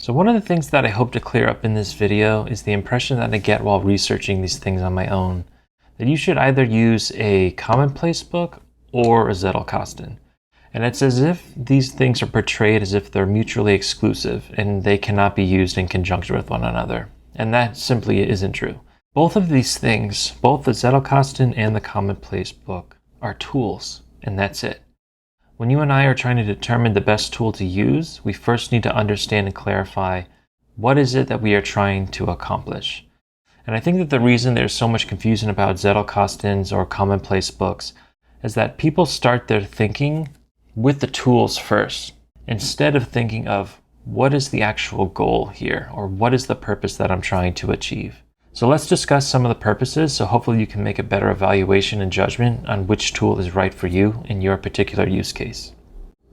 So one of the things that I hope to clear up in this video is the impression that I get while researching these things on my own, that you should either use a Commonplace book or a Zettelkasten. And it's as if these things are portrayed as if they're mutually exclusive and they cannot be used in conjunction with one another. And that simply isn't true. Both of these things, both the Zettelkasten and the Commonplace book, are tools, and that's it. When you and I are trying to determine the best tool to use, we first need to understand and clarify what is it that we are trying to accomplish. And I think that the reason there's so much confusion about Zettelkastens or Commonplace books is that people start their thinking with the tools first, instead of thinking of what is the actual goal here, or what is the purpose that I'm trying to achieve. So let's discuss some of the purposes, so hopefully you can make a better evaluation and judgment on which tool is right for you in your particular use case.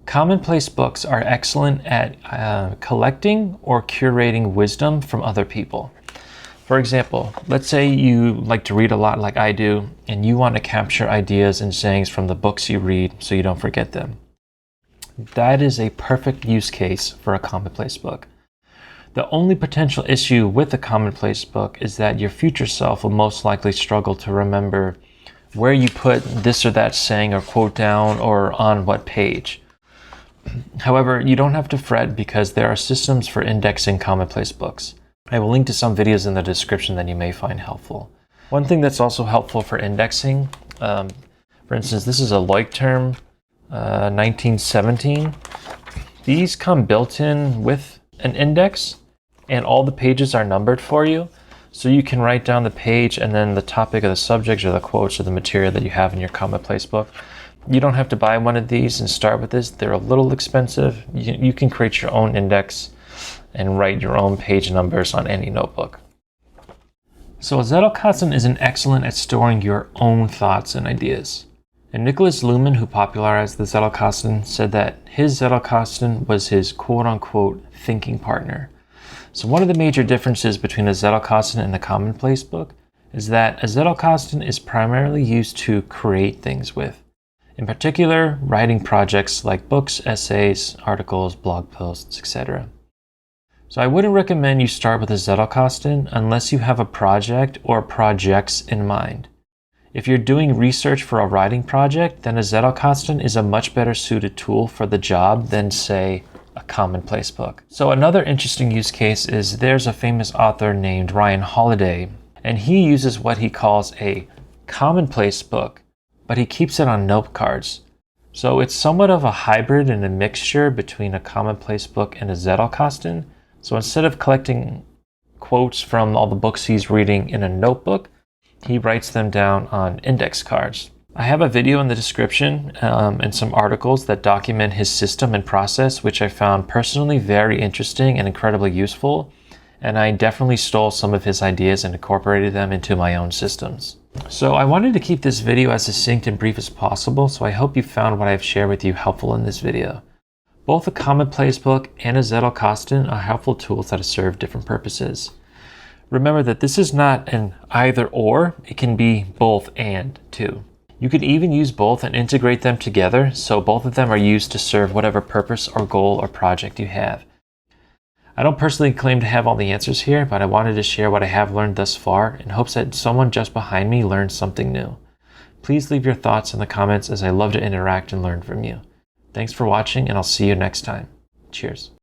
Commonplace books are excellent at collecting or curating wisdom from other people. For example, let's say you like to read a lot like I do, and you want to capture ideas and sayings from the books you read so you don't forget them. That is a perfect use case for a Commonplace book. The only potential issue with a Commonplace book is that your future self will most likely struggle to remember where you put this or that saying or quote down or on what page. However, you don't have to fret because there are systems for indexing Commonplace books. I will link to some videos in the description that you may find helpful. One thing that's also helpful for indexing, for instance, this is a Leuchtturm 1917. These come built in with an index, and all the pages are numbered for you, so you can write down the page and then the topic or the subject or the quotes or the material that you have in your Commonplace book. You don't have to buy one of these and start with this. They're a little expensive. You can create your own index and write your own page numbers on any notebook. So a Zettelkasten is excellent at storing your own thoughts and ideas. And Nicholas Luhmann, who popularized the Zettelkasten, said that his Zettelkasten was his quote-unquote thinking partner. So one of the major differences between a Zettelkasten and a Commonplace book is that a Zettelkasten is primarily used to create things with. In particular, writing projects like books, essays, articles, blog posts, etc. So I wouldn't recommend you start with a Zettelkasten unless you have a project or projects in mind. If you're doing research for a writing project, then a Zettelkasten is a much better suited tool for the job than, say, a Commonplace book. So another interesting use case is there's a famous author named Ryan Holiday, and he uses what he calls a Commonplace book, but he keeps it on note cards. So it's somewhat of a hybrid and a mixture between a Commonplace book and a Zettelkasten. So instead of collecting quotes from all the books he's reading in a notebook, he writes them down on index cards. I have a video in the description and some articles that document his system and process, which I found personally very interesting and incredibly useful, and I definitely stole some of his ideas and incorporated them into my own systems. So I wanted to keep this video as succinct and brief as possible, so I hope you found what I've shared with you helpful in this video. Both a Commonplace book and a Zettelkasten are helpful tools that serve different purposes. Remember that this is not an either or, it can be both and too. You could even use both and integrate them together, so both of them are used to serve whatever purpose or goal or project you have. I don't personally claim to have all the answers here, but I wanted to share what I have learned thus far in hopes that someone just behind me learns something new. Please leave your thoughts in the comments, as I love to interact and learn from you. Thanks for watching, and I'll see you next time. Cheers.